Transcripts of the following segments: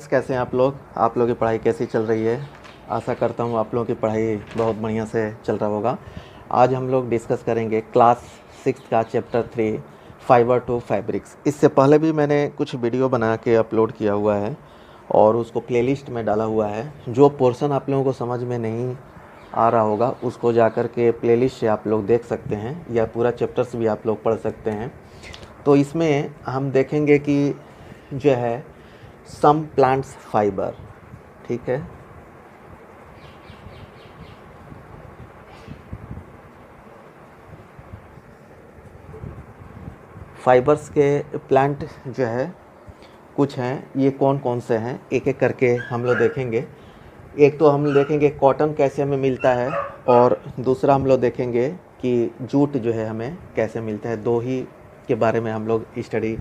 कैसे हैं आप लोगों की पढ़ाई कैसी चल रही है। आशा करता हूँ आप लोगों की पढ़ाई बहुत बढ़िया से चल रहा होगा। आज हम लोग डिस्कस करेंगे क्लास 6 का चैप्टर 3 फाइबर टू फैब्रिक्स। इससे पहले भी मैंने कुछ वीडियो बना के अपलोड किया हुआ है और उसको प्लेलिस्ट में डाला हुआ है। जो पोर्शन आप लोगों को समझ में नहीं आ रहा होगा उसको जाकर के प्लेलिस्ट से आप लोग देख सकते हैं या पूरा चैप्टर्स भी आप लोग पढ़ सकते हैं। तो इसमें हम देखेंगे कि जो है सम प्लांट्स फाइबर, ठीक है। फाइबर्स के प्लांट जो है कुछ हैं, ये कौन कौन से हैं एक एक करके हम लोग देखेंगे। एक तो हम देखेंगे कॉटन कैसे हमें मिलता है और दूसरा हम लोग देखेंगे कि जूट जो है हमें कैसे मिलता है। दो ही के बारे में हम लोग स्टडी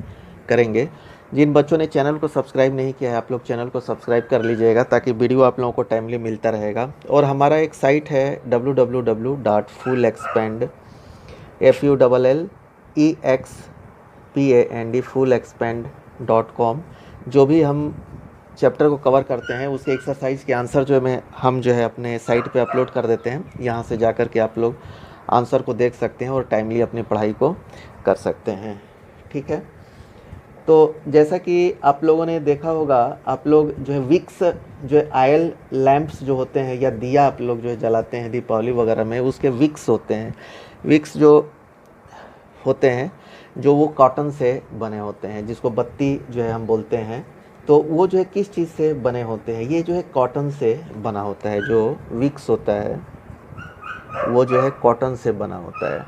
करेंगे। जिन बच्चों ने चैनल को सब्सक्राइब नहीं किया है आप लोग चैनल को सब्सक्राइब कर लीजिएगा ताकि वीडियो आप लोगों को टाइमली मिलता रहेगा। और हमारा एक साइट है www.fullexpand जो भी हम चैप्टर को कवर करते हैं उसके एक्सरसाइज के आंसर जो है हम जो है अपने साइट पे अपलोड कर देते हैं। यहाँ से जाकर के आप लोग आंसर को देख सकते हैं और टाइमली अपनी पढ़ाई को कर सकते हैं, ठीक है। तो जैसा कि आप लोगों ने देखा होगा, आप लोग जो है विक्स जो है आयल लैंप्स जो होते हैं या दिया आप लोग जो है जलाते हैं दीपावली वगैरह में, उसके विक्स होते हैं। विक्स जो होते हैं जो वो कॉटन से बने होते हैं, जिसको बत्ती जो है हम बोलते हैं। तो वो जो है किस चीज़ से बने होते हैं, ये जो है कॉटन से बना होता है। जो विक्स होता है वो जो है कॉटन से बना होता है,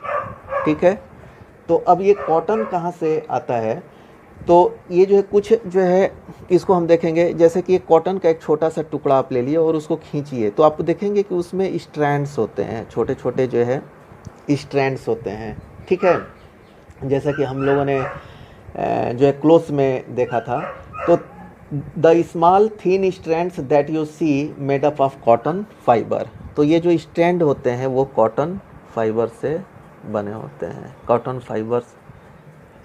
ठीक है। तो अब ये कॉटन कहाँ से आता है, तो ये जो है कुछ जो है इसको हम देखेंगे। जैसे कि ये कॉटन का एक छोटा सा टुकड़ा आप ले लिए और उसको खींचिए तो आप देखेंगे कि उसमें स्ट्रैंड्स होते हैं, छोटे छोटे जो है स्ट्रैंड्स होते हैं, ठीक है। जैसा कि हम लोगों ने जो है क्लोथ में देखा था। तो the small thin strands that you see made up of cotton fibre. तो ये जो स्ट्रैंड होते हैं वो कॉटन फाइबर से बने होते हैं। कॉटन फाइबर्स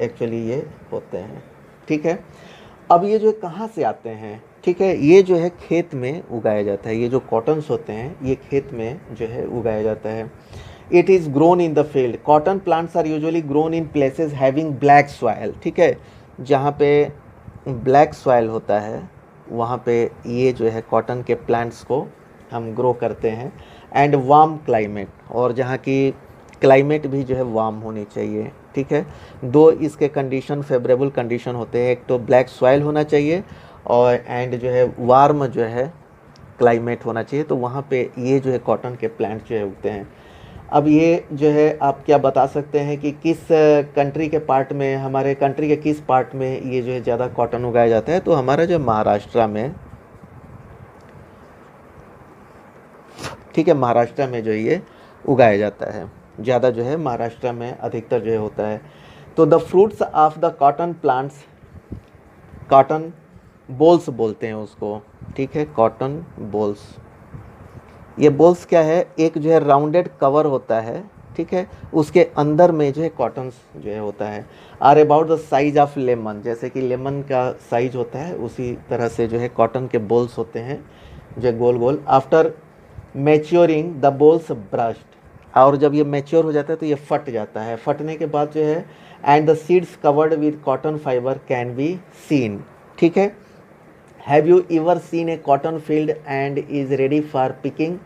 एक्चुअली ये होते हैं, ठीक है। अब ये जो कहाँ से आते हैं, ठीक है, ये जो है खेत में उगाया जाता है। ये जो कॉटन्स होते हैं ये खेत में जो है उगाया जाता है। It is grown in the field. Cotton plants are usually grown in places having black soil, ठीक है। जहाँ पे ब्लैक सॉइल होता है वहाँ पे ये जो है कॉटन के प्लांट्स को हम ग्रो करते हैं। एंड वार्म क्लाइमेट, और जहाँ की क्लाइमेट भी जो है वार्म होनी चाहिए, ठीक है। दो इसके कंडीशन फेवरेबल कंडीशन होते हैं, एक तो ब्लैक सॉइल होना चाहिए और एंड जो है वार्म जो है क्लाइमेट होना चाहिए। तो वहाँ पे ये जो है कॉटन के प्लांट जो है उगते हैं। अब ये जो है आप क्या बता सकते हैं कि किस कंट्री के पार्ट में, हमारे कंट्री के किस पार्ट में ये जो है ज़्यादा कॉटन उगाया जाता है। तो हमारा जो महाराष्ट्र में, ठीक है, महाराष्ट्र में जो ये उगाया जाता है ज़्यादा, जो है महाराष्ट्र में अधिकतर जो है होता है। तो the fruits of the cotton plants, cotton bolls बोलते हैं उसको, ठीक है, कॉटन बोल्स। ये बोल्स क्या है, एक जो है राउंडेड कवर होता है, ठीक है, उसके अंदर में जो है कॉटन जो है होता है। Are about the size of lemon, जैसे कि लेमन का साइज होता है उसी तरह से जो है कॉटन के बोल्स होते हैं जो है गोल गोल। After maturing the bolls brushed, और जब ये मैच्योर हो जाता है तो ये फट जाता है। फटने के बाद जो है and the seeds covered with cotton fibre can be seen, ठीक है। Have you ever seen A cotton field and is ready for picking,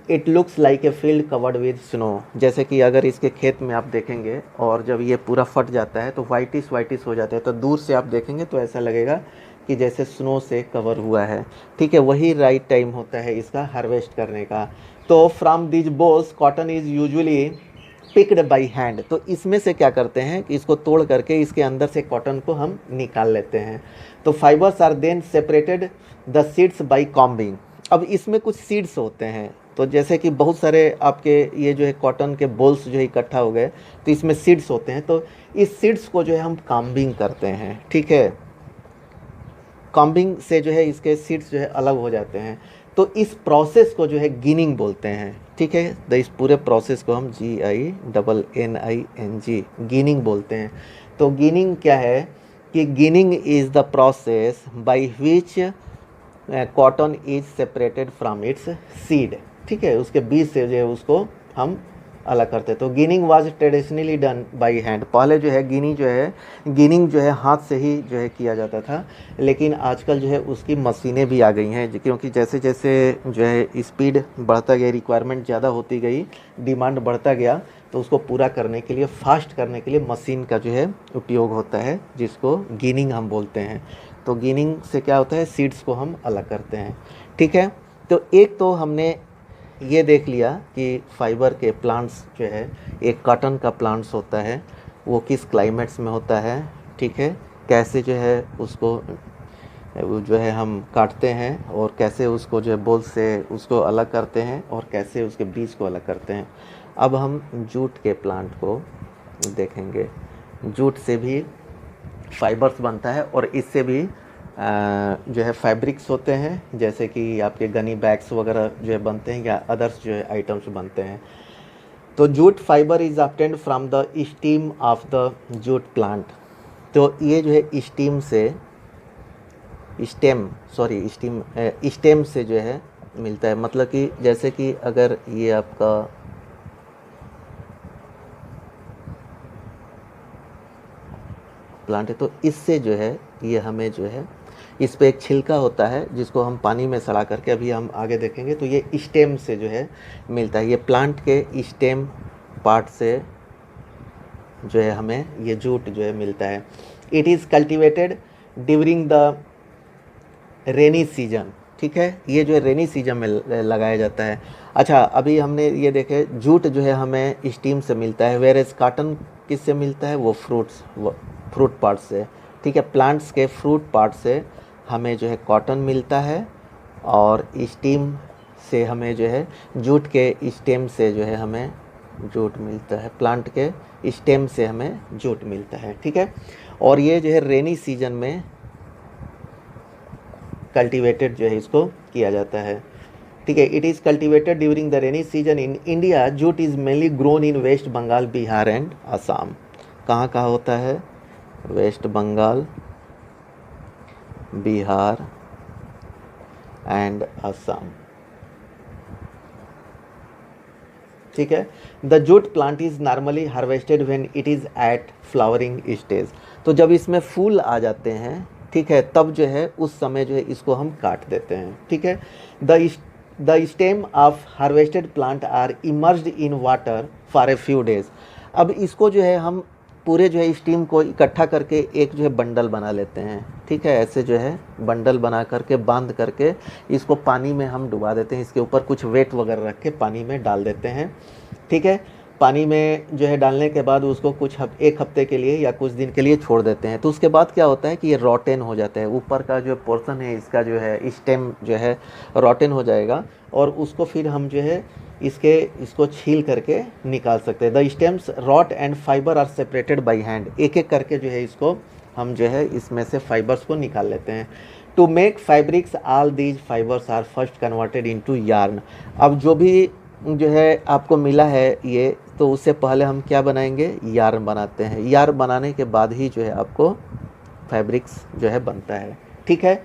it looks like a field covered with snow. जैसे कि अगर इसके खेत में आप देखेंगे और जब ये पूरा फट जाता है तो वाइटिस वाइटिस हो जाता है, तो दूर से आप देखेंगे तो ऐसा लगेगा कि जैसे स्नो से कवर हुआ है, ठीक है। वही राइट टाइम होता है इसका हार्वेस्ट करने का। तो from these bolls cotton is usually picked by hand. तो इसमें से क्या करते हैं कि इसको तोड़ करके इसके अंदर से कॉटन को हम निकाल लेते हैं। तो fibres are then separated the seeds by combing. अब इसमें कुछ सीड्स होते हैं, तो जैसे कि बहुत सारे आपके ये जो है कॉटन के बोल्स जो है इकट्ठा हो गए तो इसमें सीड्स होते हैं। तो इस सीड्स को जो है हम कॉम्बिंग करते हैं, ठीक है। कॉम्बिंग से जो है इसके सीड्स जो है अलग हो जाते हैं। तो इस प्रोसेस को जो है गिनिंग बोलते हैं, ठीक है। तो इस पूरे प्रोसेस को हम GINNING गिनिंग बोलते हैं। तो गिनिंग क्या है कि ginning is the process by which cotton is separated from its seed. ठीक है, उसके बीज से जो है उसको हम अलग करते। तो ginning was traditionally done by hand. पहले जो है गिनिंग जो है हाथ से ही जो है किया जाता था, लेकिन आजकल जो है उसकी मशीनें भी आ गई हैं, क्योंकि जैसे जैसे जो है स्पीड बढ़ता गया, रिक्वायरमेंट ज़्यादा होती गई, डिमांड बढ़ता गया, तो उसको पूरा करने के लिए, फास्ट करने के लिए मशीन का जो है उपयोग होता है, जिसको गिनिंग हम बोलते हैं। तो गिनिंग से क्या होता है, सीड्स को हम अलग करते हैं। ठीक है, तो एक तो हमने ये देख लिया कि फाइबर के प्लांट्स जो है, एक कॉटन का प्लांट्स होता है, वो किस क्लाइमेट्स में होता है। ठीक है, कैसे जो है उसको वो जो है हम काटते हैं, और कैसे उसको जो है बोल से उसको अलग करते हैं, और कैसे उसके बीज को अलग करते हैं। अब हम जूट के प्लांट को देखेंगे। जूट से भी फाइबर्स बनता है, और इससे भी जो है फैब्रिक्स होते हैं, जैसे कि आपके गनी बैग्स वगैरह जो है बनते हैं, या अदर्स जो है आइटम्स बनते हैं। तो jute fibre is obtained from the steam of the jute plant. तो ये जो है स्टेम से जो है मिलता है। मतलब कि जैसे कि अगर ये आपका प्लांट है, तो इससे जो है ये हमें जो है इस पे एक छिलका होता है, जिसको हम पानी में सड़ा करके, अभी हम आगे देखेंगे, तो ये स्टेम से जो है मिलता है। ये प्लांट के स्टेम पार्ट से जो है हमें ये जूट जो है मिलता है। It is cultivated during the rainy season. ठीक है, ये जो है रेनी सीजन में लगाया जाता है। अच्छा, अभी हमने ये देखे जूट जो है हमें स्टीम से मिलता है, वेरेज कॉटन किससे मिलता है, वो फ्रूट पार्ट से। ठीक है, प्लांट्स के फ्रूट पार्ट से हमें जो है कॉटन मिलता है, और स्टीम से हमें जो है जूट के स्टेम से जो है हमें जूट मिलता है, प्लांट के स्टेम से हमें जूट मिलता है। ठीक है, और ये जो है रेनी सीजन में कल्टीवेटेड जो है इसको किया जाता है। ठीक है, it is cultivated during the rainy season in India. Jute is mainly grown in West Bengal, Bihar and Assam. कहाँ कहाँ होता है, वेस्ट बंगाल, बिहार एंड असम। ठीक है, the jute plant is normally harvested when it is at flowering stage. तो जब इसमें फूल आ जाते हैं, ठीक है, तब जो है उस समय जो है इसको हम काट देते हैं। ठीक है, the stem of harvested plant are immersed in water for a few days. अब इसको जो है हम पूरे जो है स्टीम को इकट्ठा करके एक जो है बंडल बना लेते हैं। ठीक है, ऐसे जो है बंडल बना करके बांध करके इसको पानी में हम डुबा देते हैं, इसके ऊपर कुछ वेट वगैरह रख के पानी में डाल देते हैं। ठीक है, पानी में जो है डालने के बाद उसको एक हफ्ते के लिए या कुछ दिन के लिए छोड़ देते हैं। तो उसके बाद क्या होता है कि ये रॉटेन हो जाता है, ऊपर का जो पोर्शन है इसका जो है स्टेम जो है रॉटेन हो जाएगा, और उसको फिर हम जो है इसको छील करके निकाल सकते हैं। The stems rot and fibre are separated by hand. एक एक करके जो है इसको हम जो है इसमें से फाइबर्स को निकाल लेते हैं। To make fabrics all these fibres are first converted into yarn. अब जो भी जो है आपको मिला है ये, तो उससे पहले हम क्या बनाएंगे, यार्न बनाते हैं। यार्न बनाने के बाद ही जो है आपको फैब्रिक्स जो है बनता है। ठीक है,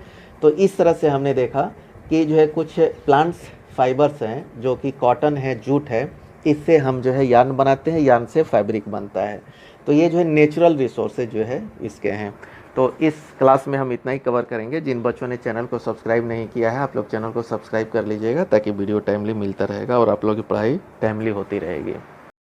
तो इस तरह से हमने देखा कि जो है कुछ प्लांट्स फाइबर्स हैं, जो कि कॉटन है, जूट है, इससे हम जो है यार्न बनाते हैं, यार्न से फैब्रिक बनता है। तो ये जो है नेचुरल रिसोर्सेज जो है इसके हैं। तो इस क्लास में हम इतना ही कवर करेंगे। जिन बच्चों ने चैनल को सब्सक्राइब नहीं किया है, आप लोग चैनल को सब्सक्राइब कर लीजिएगा, ताकि वीडियो टाइमली मिलता रहेगा और आप लोग की पढ़ाई टाइमली होती रहेगी।